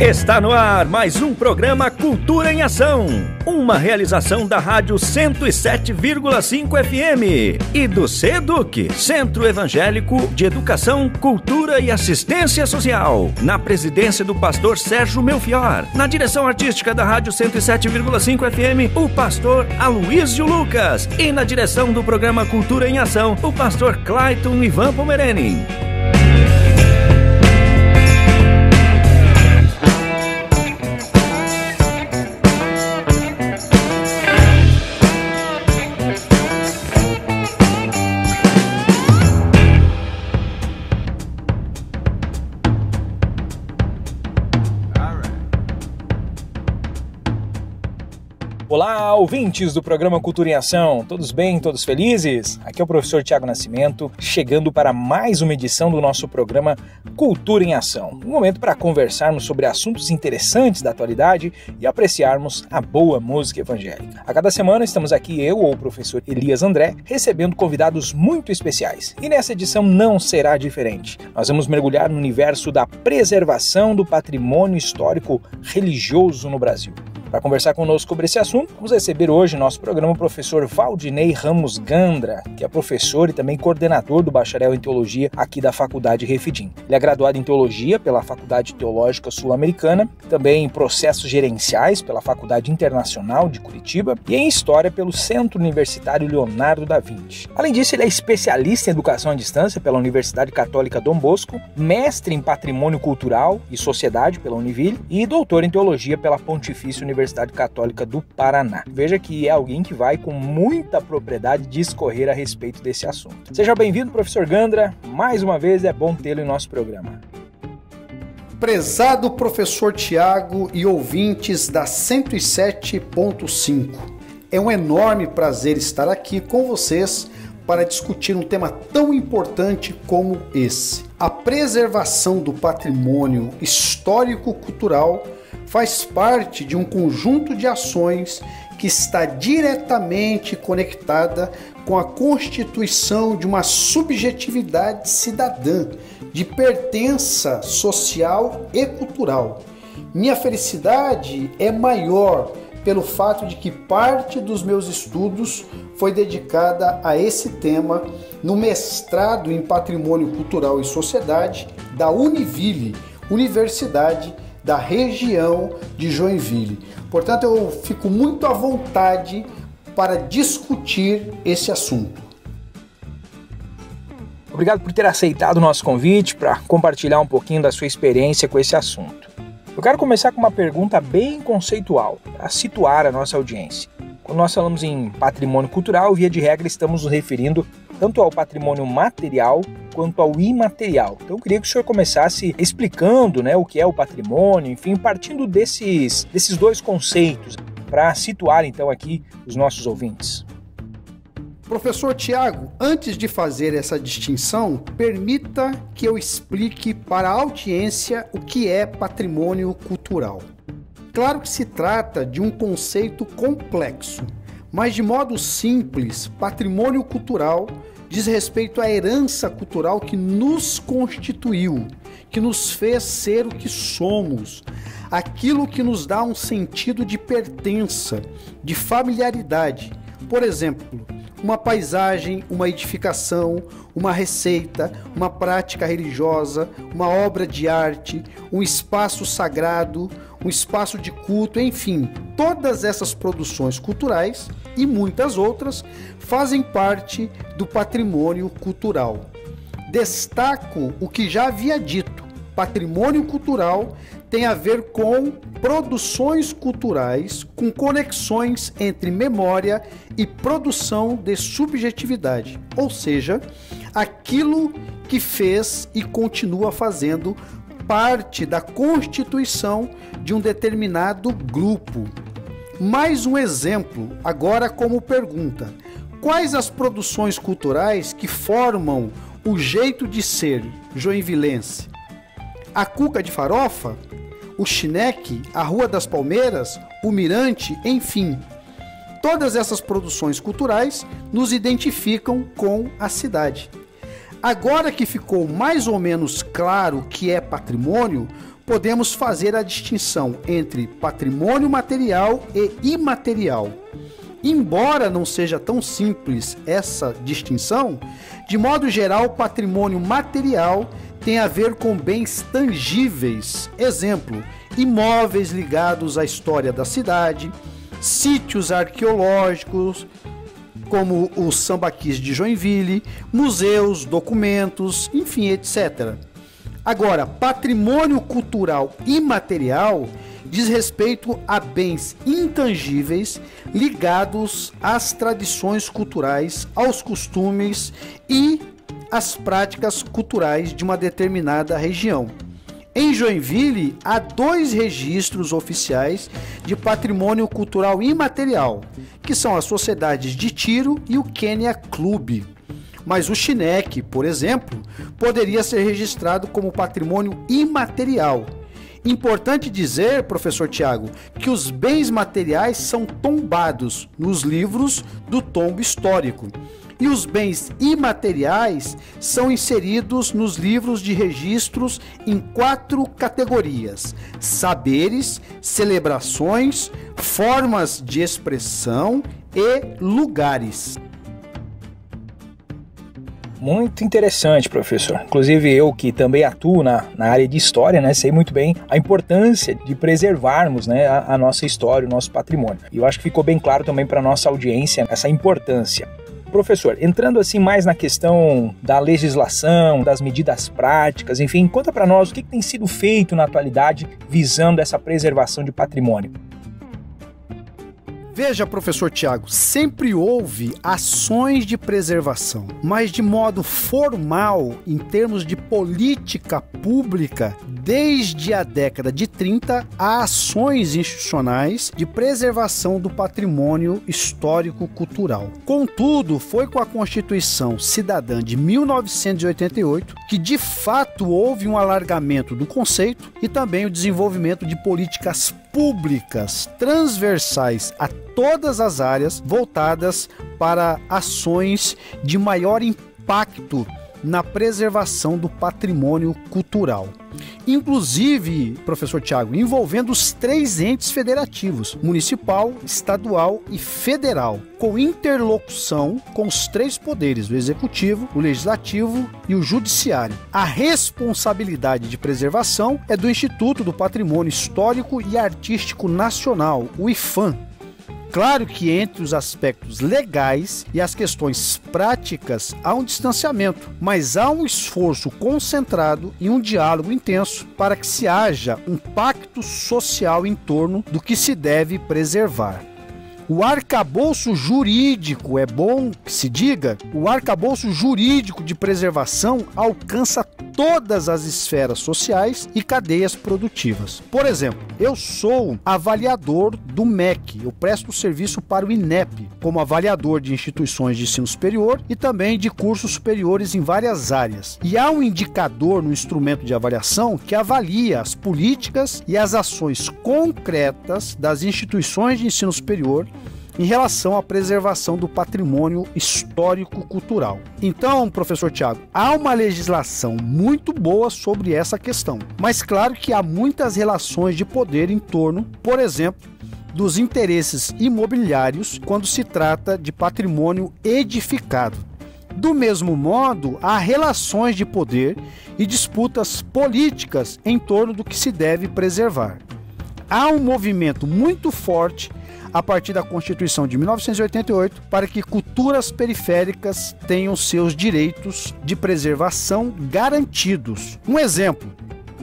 Está no ar mais um programa Cultura em Ação, uma realização da Rádio 107,5 FM e do CEDUC, Centro Evangélico de Educação, Cultura e Assistência Social, na presidência do pastor Sérgio Melfior, na direção artística da Rádio 107,5 FM, o pastor Aloísio Lucas, e na direção do programa Cultura em Ação, o pastor Clayton Ivan Pomereni. Olá, ouvintes do programa Cultura em Ação, todos bem, todos felizes? Aqui é o professor Tiago Nascimento, chegando para mais uma edição do nosso programa Cultura em Ação. Um momento para conversarmos sobre assuntos interessantes da atualidade e apreciarmos a boa música evangélica. A cada semana estamos aqui, eu ou o professor Elias André, recebendo convidados muito especiais. E nessa edição não será diferente. Nós vamos mergulhar no universo da preservação do patrimônio histórico religioso no Brasil. Para conversar conosco sobre esse assunto, vamos receber hoje no nosso programa o professor Valdinei Ramos Gandra, que é professor e também coordenador do bacharel em teologia aqui da Faculdade Refidim. Ele é graduado em teologia pela Faculdade Teológica Sul-Americana, também em processos gerenciais pela Faculdade Internacional de Curitiba e em história pelo Centro Universitário Leonardo da Vinci. Além disso, ele é especialista em educação à distância pela Universidade Católica Dom Bosco, mestre em patrimônio cultural e sociedade pela Univille e doutor em teologia pela Pontifícia Universidade Católica do Paraná. Veja que é alguém que vai com muita propriedade discorrer a respeito desse assunto. Seja bem-vindo, professor Gandra. Mais uma vez é bom tê-lo em nosso programa. Prezado professor Tiago e ouvintes da 107.5. É um enorme prazer estar aqui com vocês para discutir um tema tão importante como esse. A preservação do patrimônio histórico-cultural faz parte de um conjunto de ações que está diretamente conectada com a constituição de uma subjetividade cidadã, de pertença social e cultural. Minha felicidade é maior pelo fato de que parte dos meus estudos foi dedicada a esse tema no mestrado em Patrimônio Cultural e Sociedade da Univille, Universidade da região de Joinville. Portanto, eu fico muito à vontade para discutir esse assunto. Obrigado por ter aceitado o nosso convite para compartilhar um pouquinho da sua experiência com esse assunto. Eu quero começar com uma pergunta bem conceitual, para situar a nossa audiência. Quando nós falamos em patrimônio cultural, via de regra estamos nos referindo tanto ao patrimônio material quanto ao imaterial. Então eu queria que o senhor começasse explicando, o que é o patrimônio, enfim, partindo desses dois conceitos, para situar então aqui os nossos ouvintes. Professor Tiago, antes de fazer essa distinção, permita que eu explique para a audiência o que é patrimônio cultural. Claro que se trata de um conceito complexo, mas de modo simples, patrimônio cultural diz respeito à herança cultural que nos constituiu, que nos fez ser o que somos, aquilo que nos dá um sentido de pertença, de familiaridade. Por exemplo, uma paisagem, uma edificação, uma receita, uma prática religiosa, uma obra de arte, um espaço sagrado, um espaço de culto, enfim, todas essas produções culturais e muitas outras fazem parte do patrimônio cultural. Destaco o que já havia dito: patrimônio cultural tem a ver com produções culturais, com conexões entre memória e produção de subjetividade, ou seja, aquilo que fez e continua fazendo parte da constituição de um determinado grupo. Mais um exemplo, agora como pergunta: quais as produções culturais que formam o jeito de ser joinvilense? A cuca de farofa? O chineque? A Rua das Palmeiras? O mirante? Enfim, todas essas produções culturais nos identificam com a cidade. Agora que ficou mais ou menos claro o que é patrimônio, podemos fazer a distinção entre patrimônio material e imaterial. Embora não seja tão simples essa distinção, de modo geral, patrimônio material tem a ver com bens tangíveis, exemplo, imóveis ligados à história da cidade, sítios arqueológicos, como os sambaquis de Joinville, museus, documentos, enfim, etc. Agora, patrimônio cultural imaterial diz respeito a bens intangíveis ligados às tradições culturais, aos costumes e às práticas culturais de uma determinada região. Em Joinville, há 2 registros oficiais de patrimônio cultural imaterial, que são as sociedades de tiro e o Quênia Clube. Mas o Chineque, por exemplo, poderia ser registrado como patrimônio imaterial. Importante dizer, professor Tiago, que os bens materiais são tombados nos livros do tombo histórico e os bens imateriais são inseridos nos livros de registros em 4 categorias: saberes, celebrações, formas de expressão e lugares. Muito interessante, professor. Inclusive eu, que também atuo na área de história, né, sei muito bem a importância de preservarmos, né, a nossa história, o nosso patrimônio. E eu acho que ficou bem claro também para a nossa audiência essa importância. Professor, entrando assim mais na questão da legislação, das medidas práticas, enfim, conta para nós o que tem sido feito na atualidade visando essa preservação de patrimônio. Veja, professor Tiago, sempre houve ações de preservação, mas de modo formal, em termos de política pública, desde a década de 30, há ações institucionais de preservação do patrimônio histórico-cultural. Contudo, foi com a Constituição Cidadã de 1988 que, de fato, houve um alargamento do conceito e também o desenvolvimento de políticas públicas transversais a todas as áreas voltadas para ações de maior impacto na preservação do patrimônio cultural. Inclusive, professor Tiago, envolvendo os 3 entes federativos, municipal, estadual e federal, com interlocução com os 3 poderes, o executivo, o legislativo e o judiciário. A responsabilidade de preservação é do Instituto do Patrimônio Histórico e Artístico Nacional, o IPHAN. Claro que entre os aspectos legais e as questões práticas há um distanciamento, mas há um esforço concentrado e um diálogo intenso para que se haja um pacto social em torno do que se deve preservar. O arcabouço jurídico, é bom que se diga, o arcabouço jurídico de preservação alcança todas as esferas sociais e cadeias produtivas. Por exemplo, eu sou avaliador do MEC, eu presto serviço para o INEP, como avaliador de instituições de ensino superior e também de cursos superiores em várias áreas. E há um indicador no instrumento de avaliação que avalia as políticas e as ações concretas das instituições de ensino superior em relação à preservação do patrimônio histórico-cultural. Então, professor Tiago, há uma legislação muito boa sobre essa questão, mas claro que há muitas relações de poder em torno, por exemplo, dos interesses imobiliários quando se trata de patrimônio edificado. Do mesmo modo, há relações de poder e disputas políticas em torno do que se deve preservar. Há um movimento muito forte a partir da Constituição de 1988 para que culturas periféricas tenham seus direitos de preservação garantidos. Um exemplo,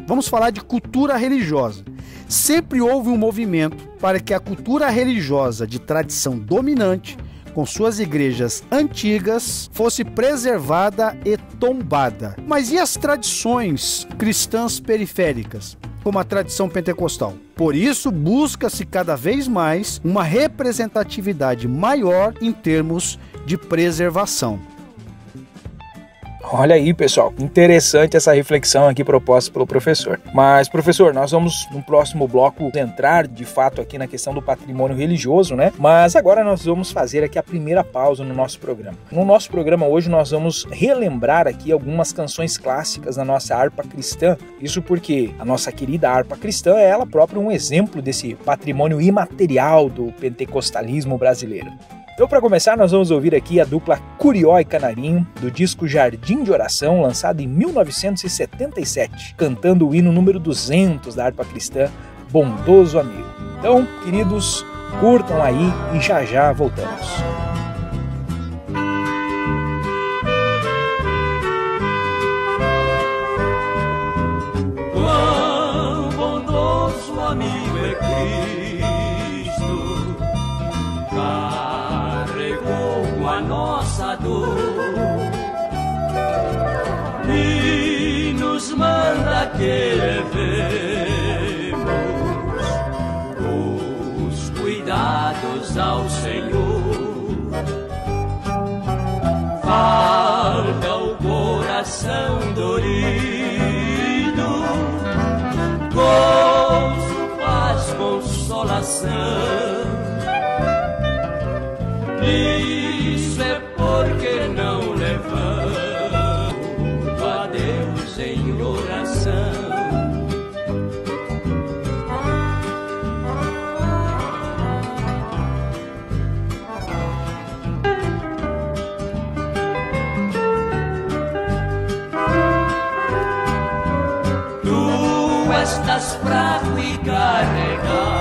vamos falar de cultura religiosa. Sempre houve um movimento para que a cultura religiosa de tradição dominante, com suas igrejas antigas, fosse preservada e tombada. Mas e as tradições cristãs periféricas, como a tradição pentecostal? Por isso, busca-se cada vez mais uma representatividade maior em termos de preservação. Olha aí, pessoal, interessante essa reflexão aqui proposta pelo professor. Mas, professor, nós vamos no próximo bloco entrar de fato aqui na questão do patrimônio religioso, né? Mas agora nós vamos fazer aqui a primeira pausa no nosso programa. No nosso programa hoje nós vamos relembrar aqui algumas canções clássicas da nossa harpa cristã. Isso porque a nossa querida harpa cristã é ela própria um exemplo desse patrimônio imaterial do pentecostalismo brasileiro. Então, para começar, nós vamos ouvir aqui a dupla Curió e Canarinho, do disco Jardim de Oração, lançado em 1977, cantando o hino número 200 da harpa cristã, Bondoso Amigo. Então, queridos, curtam aí e já voltamos. Quão bondoso amigo é Cristo, carregou a nossa dor e nos manda que levemos os cuidados ao Senhor. Falta o coração dorido, gozo, paz, consolação. Isso é porque não levamos a Deus em oração. Tu estás fraco e carregado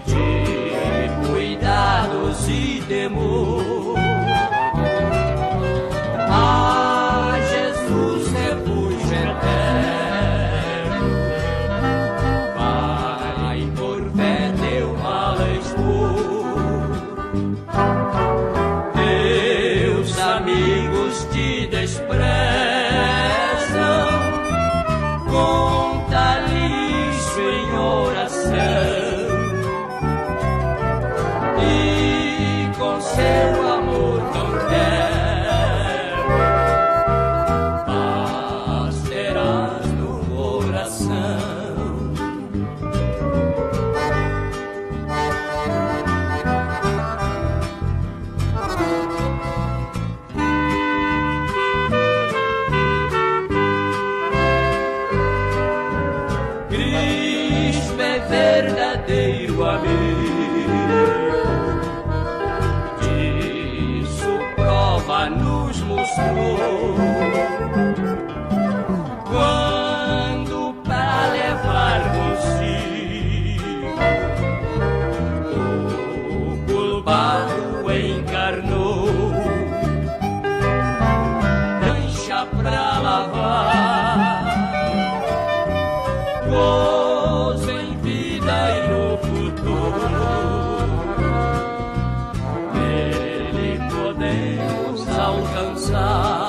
de cuidados e temor. A Jesus refúgio eterno, vai por fé teu mal expor. Teus amigos te desprezam, conta-lhe isso em oração, e com seu amor tão terno, paz terás no coração. Cristo é verdadeiro amigo, disso prova nos mostrou, quando para levar consigo o culpado encarnou, mancha pra lavar, gozo em vida e no futuro, nele podemos alcançar.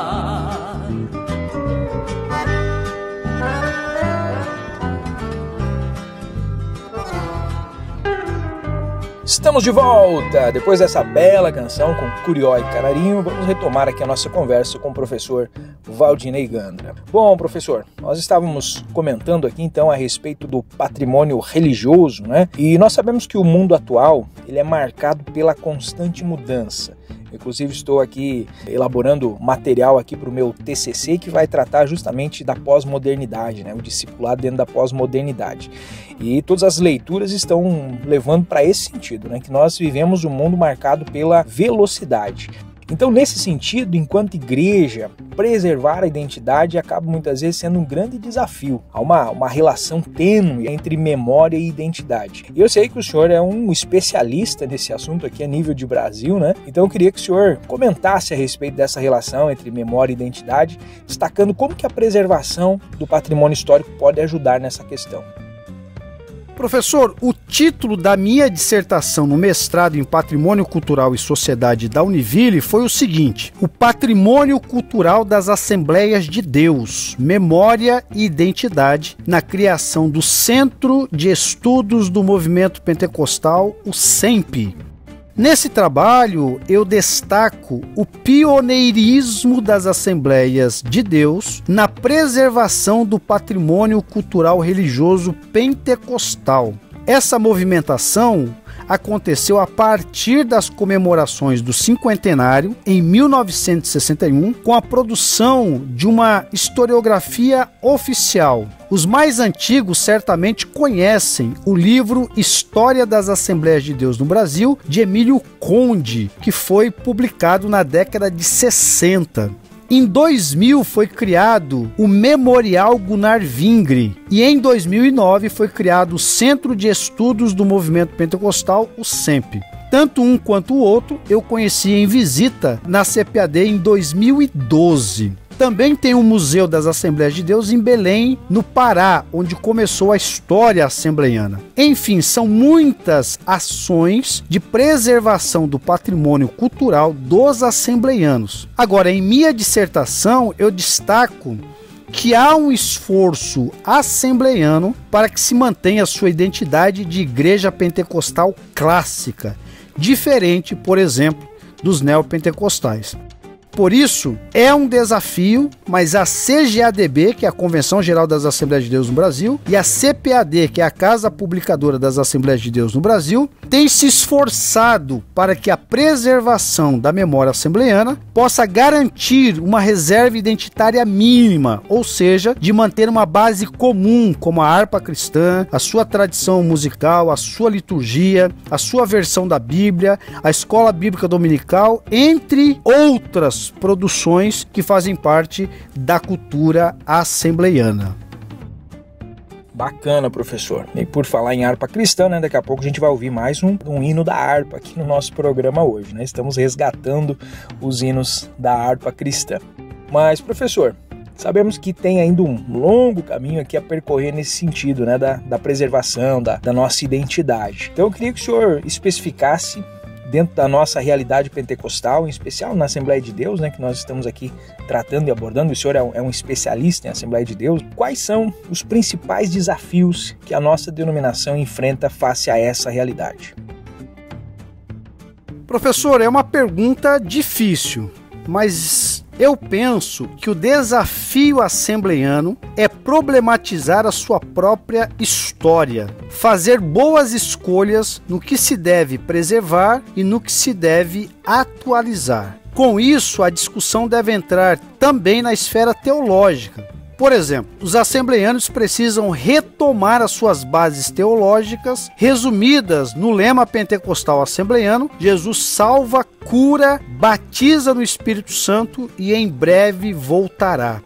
Estamos de volta! Depois dessa bela canção com Curió e Canarinho, vamos retomar aqui a nossa conversa com o professor Valdinei Gandra. Bom, professor, nós estávamos comentando aqui então a respeito do patrimônio religioso, né? E nós sabemos que o mundo atual ele é marcado pela constante mudança. Inclusive estou aqui elaborando material aqui para o meu TCC que vai tratar justamente da pós-modernidade, né? O discipulado dentro da pós-modernidade. E todas as leituras estão levando para esse sentido, né? Que nós vivemos um mundo marcado pela velocidade. Então, nesse sentido, enquanto igreja, preservar a identidade acaba muitas vezes sendo um grande desafio. Há uma relação tênue entre memória e identidade. E eu sei que o senhor é um especialista nesse assunto aqui a nível de Brasil, né? Então eu queria que o senhor comentasse a respeito dessa relação entre memória e identidade, destacando como que a preservação do patrimônio histórico pode ajudar nessa questão. Professor, o título da minha dissertação no mestrado em Patrimônio Cultural e Sociedade da Univille foi o seguinte: o patrimônio cultural das Assembleias de Deus, memória e identidade na criação do Centro de Estudos do Movimento Pentecostal, o CEMP. Nesse trabalho, eu destaco o pioneirismo das Assembleias de Deus na preservação do patrimônio cultural religioso pentecostal. Essa movimentação aconteceu a partir das comemorações do cinquentenário, em 1961, com a produção de uma historiografia oficial. Os mais antigos certamente conhecem o livro História das Assembleias de Deus no Brasil, de Emílio Conde, que foi publicado na década de 60. Em 2000 foi criado o Memorial Gunnar Vingre e em 2009 foi criado o Centro de Estudos do Movimento Pentecostal, o CEMP. Tanto um quanto o outro eu conheci em visita na CPAD em 2012. Também tem o Museu das Assembleias de Deus em Belém, no Pará, onde começou a história assembleiana. Enfim, são muitas ações de preservação do patrimônio cultural dos assembleianos. Agora, em minha dissertação, eu destaco que há um esforço assembleiano para que se mantenha a sua identidade de igreja pentecostal clássica, diferente, por exemplo, dos neopentecostais. Por isso, é um desafio, mas a CGADB, que é a Convenção Geral das Assembleias de Deus no Brasil, e a CPAD, que é a Casa Publicadora das Assembleias de Deus no Brasil, têm se esforçado para que a preservação da memória assembleiana possa garantir uma reserva identitária mínima, ou seja, de manter uma base comum, como a harpa cristã, a sua tradição musical, a sua liturgia, a sua versão da Bíblia, a escola bíblica dominical, entre outras produções que fazem parte da cultura assembleiana. Bacana, professor. E por falar em harpa cristã, né, daqui a pouco a gente vai ouvir mais um hino da harpa aqui no nosso programa hoje, né? Estamos resgatando os hinos da harpa cristã. Mas, professor, sabemos que tem ainda um longo caminho aqui a percorrer nesse sentido, né, da preservação da nossa identidade. Então eu queria que o senhor especificasse, dentro da nossa realidade pentecostal, em especial na Assembleia de Deus, né, que nós estamos aqui tratando e abordando, o senhor é um especialista em Assembleia de Deus, quais são os principais desafios que a nossa denominação enfrenta face a essa realidade? Professor, é uma pergunta difícil, mas eu penso que o desafio assembleiano é problematizar a sua própria história, fazer boas escolhas no que se deve preservar e no que se deve atualizar. Com isso, a discussão deve entrar também na esfera teológica. Por exemplo, os assembleianos precisam retomar as suas bases teológicas, resumidas no lema pentecostal assembleiano: Jesus salva, cura, batiza no Espírito Santo e em breve voltará.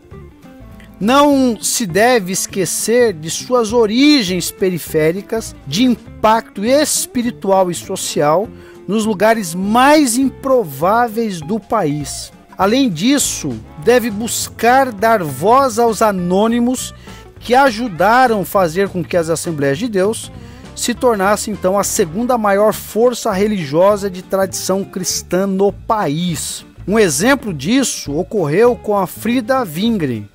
Não se deve esquecer de suas origens periféricas, de impacto espiritual e social nos lugares mais improváveis do país. Além disso, deve buscar dar voz aos anônimos que ajudaram a fazer com que as Assembleias de Deus se tornassem, então, a segunda maior força religiosa de tradição cristã no país. Um exemplo disso ocorreu com a Frida Vingre.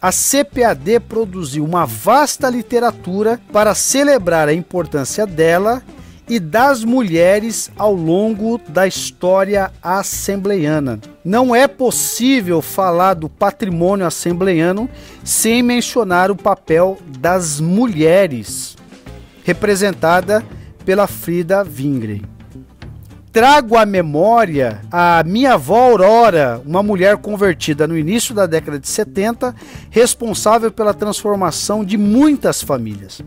A CPAD produziu uma vasta literatura para celebrar a importância dela e das mulheres ao longo da história assembleiana. Não é possível falar do patrimônio assembleiano sem mencionar o papel das mulheres, representada pela Frida Vingre. Trago à memória a minha avó Aurora, uma mulher convertida no início da década de 70, responsável pela transformação de muitas famílias.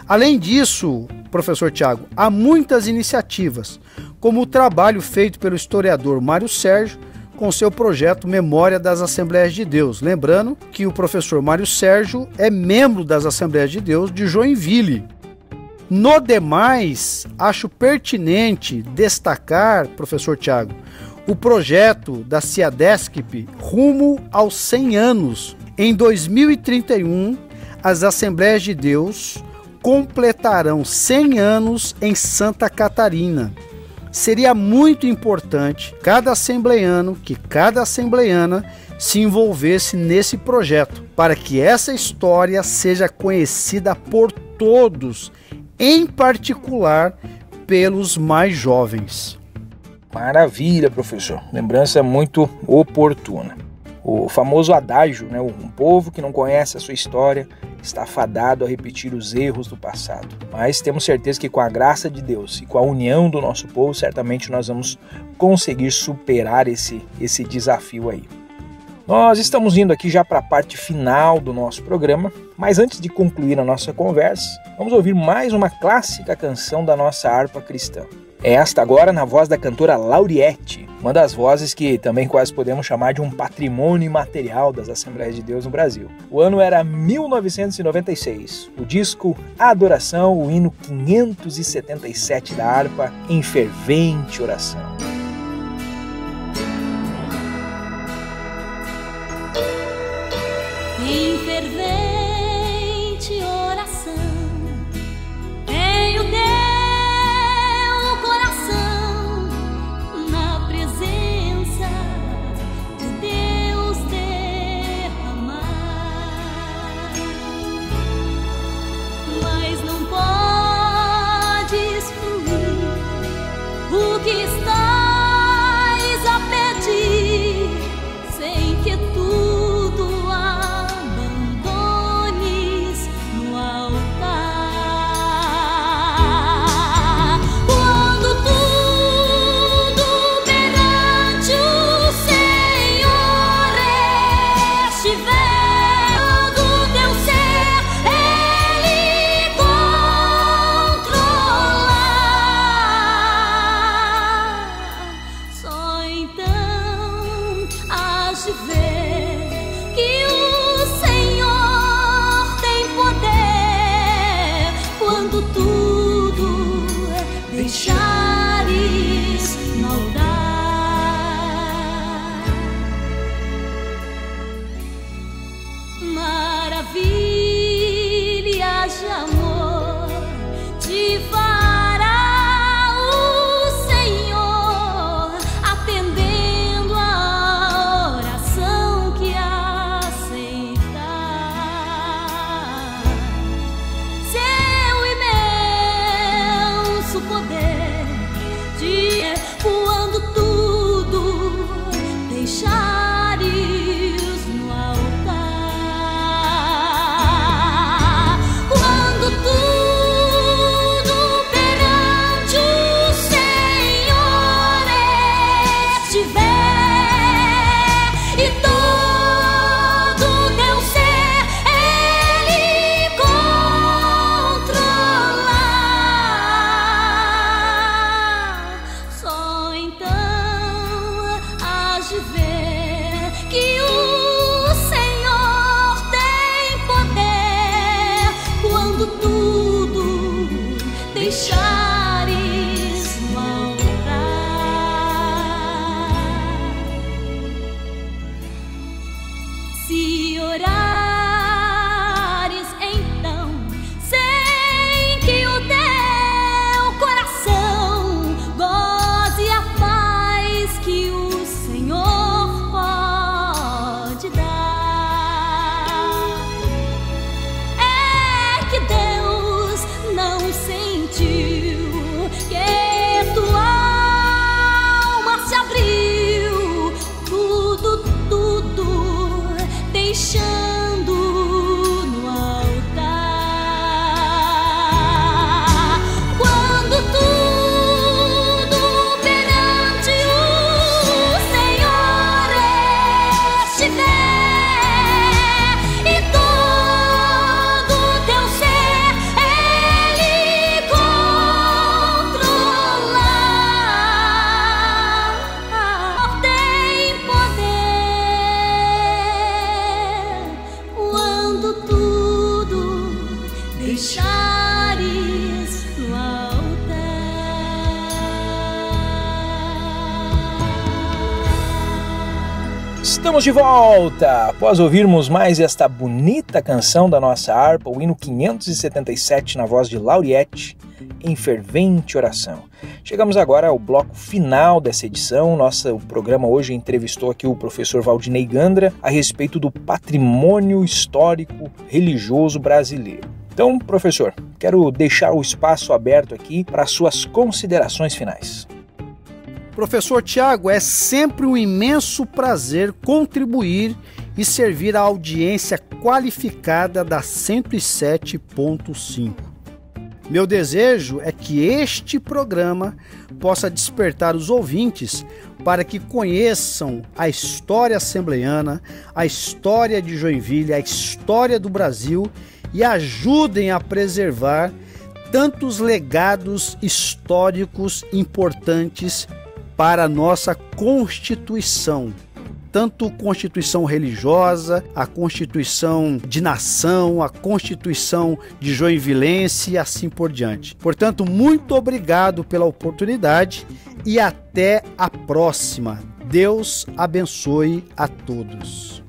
Além disso, professor Tiago, há muitas iniciativas, como o trabalho feito pelo historiador Mário Sérgio com seu projeto Memória das Assembleias de Deus. Lembrando que o professor Mário Sérgio é membro das Assembleias de Deus de Joinville. No demais, acho pertinente destacar, professor Tiago, o projeto da CIADESCP rumo aos 100 anos. Em 2031, as Assembleias de Deus completarão 100 anos em Santa Catarina. Seria muito importante que cada assembleiana se envolvesse nesse projeto, para que essa história seja conhecida por todos, em particular pelos mais jovens. Maravilha, professor. Lembrança muito oportuna. O famoso adágio, né? Um povo que não conhece a sua história está fadado a repetir os erros do passado. Mas temos certeza que com a graça de Deus e com a união do nosso povo, certamente nós vamos conseguir superar esse desafio aí. Nós estamos indo aqui já para a parte final do nosso programa, mas antes de concluir a nossa conversa, vamos ouvir mais uma clássica canção da nossa harpa cristã. Esta agora na voz da cantora Lauriette, uma das vozes que também quase podemos chamar de um patrimônio imaterial das Assembleias de Deus no Brasil. O ano era 1996, o disco Adoração, o hino 577 da harpa, Em Fervente Oração. Em fervente oração, tenho teu coração na presença de Deus derramar, mas não podes fluir o que estás a pedir sem que tudo abandones no altar. Quando tudo perante o Senhor estiver, do teu ser Ele controlar, só então hás de ver que o Senhor tem poder quando tudo deixares no altar. Maravilhas de amor te fará o Senhor, atendendo a oração que aceitar. Seu imenso poder de quando tudo deixares no altar. Quando tudo perante o Senhor estiver e todo teu ser Ele controlar, só então hás de ver que o Senhor tem poder quando tudo deixares no altar. Se orares então sem que o teu coração goze a paz que o Senhor pode dar, é que Deus não sentiu que tua alma se abriu, tudo deixando no altar. Quando tudo perante o Senhor estiver e todo teu ser Ele controlar, tem poder quando tudo deixares no altar. Estamos de volta! Após ouvirmos mais esta bonita canção da nossa harpa, o hino 577 na voz de Lauriette, Em Fervente Oração. Chegamos agora ao bloco final dessa edição. O programa hoje entrevistou aqui o professor Valdinei Gandra a respeito do patrimônio histórico religioso brasileiro. Então, professor, quero deixar o espaço aberto aqui para suas considerações finais. Professor Tiago, é sempre um imenso prazer contribuir e servir a audiência qualificada da 107.5. Meu desejo é que este programa possa despertar os ouvintes para que conheçam a história assembleiana, a história de Joinville, a história do Brasil e ajudem a preservar tantos legados históricos importantes para a nossa Constituição. Tanto Constituição religiosa, a Constituição de nação, a Constituição de Joinvilense e assim por diante. Portanto, muito obrigado pela oportunidade e até a próxima. Deus abençoe a todos.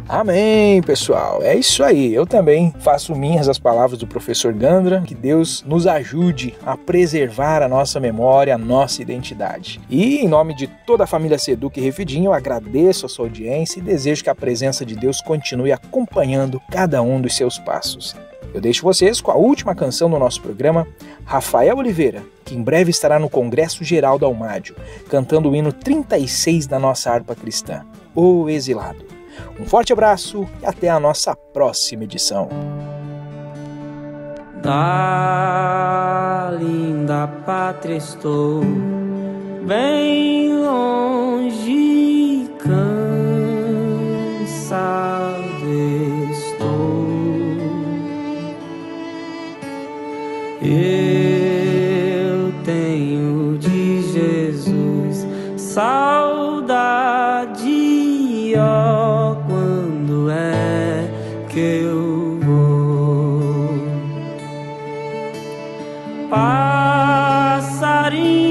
Amém, pessoal. É isso aí. Eu também faço minhas as palavras do professor Gandra. Que Deus nos ajude a preservar a nossa memória, a nossa identidade. E em nome de toda a família Seduc e Refidim, eu agradeço a sua audiência e desejo que a presença de Deus continue acompanhando cada um dos seus passos. Eu deixo vocês com a última canção do nosso programa, Rafael Oliveira, que em breve estará no Congresso Geral da Almádio, cantando o hino 36 da nossa harpa cristã, O Exilado. Um forte abraço e até a nossa próxima edição. Da linda pátria estou, bem longe, cansado estou. Eu tenho de Jesus saudade, ó, quando é que eu vou?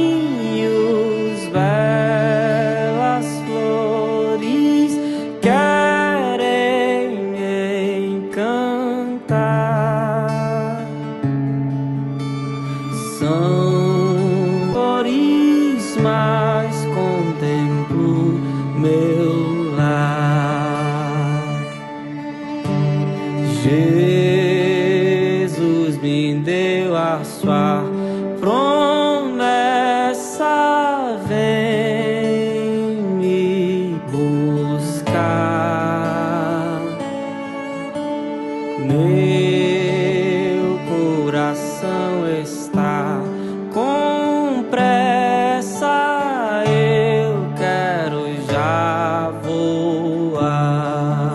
Passarinhos, belas flores querem me encantar. São flores, mas contemplo meu lar. Jesus me deu a sua promessa, vem me buscar. Meu coração está com pressa, eu quero já voar.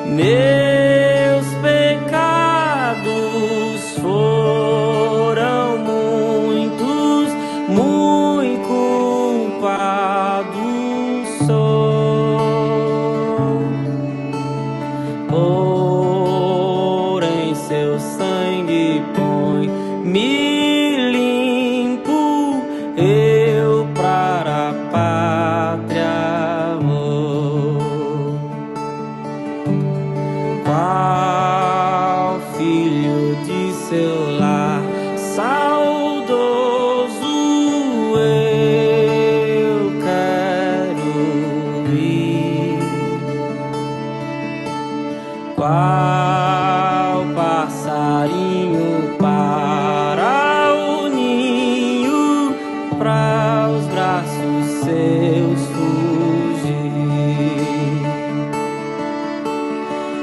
Meus pecados foram muitos, muito culpado sou. Porém seu sangue põe-me limpo, eu para a pátria vou. Qual filho de seu lar saudoso eu quero ir. Qual passarinho para o ninho, para os braços seus fugir.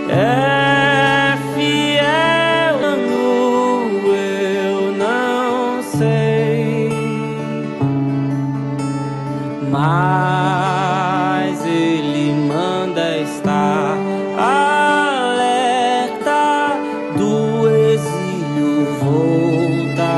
É fiel, eu não sei, mas ele manda estar alerta, do exílio voltarei.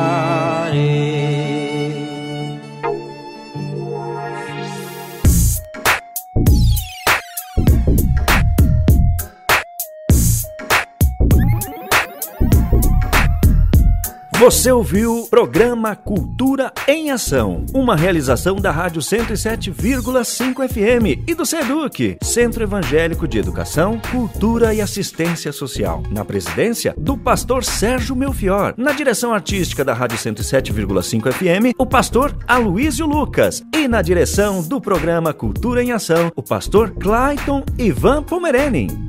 Você ouviu o programa Cultura em Ação, uma realização da Rádio 107,5 FM e do Seduc, Centro Evangélico de Educação, Cultura e Assistência Social. Na presidência, do pastor Sérgio Melfior. Na direção artística da Rádio 107,5 FM, o pastor Aloísio Lucas. E na direção do programa Cultura em Ação, o pastor Clayton Ivan Pomerenen.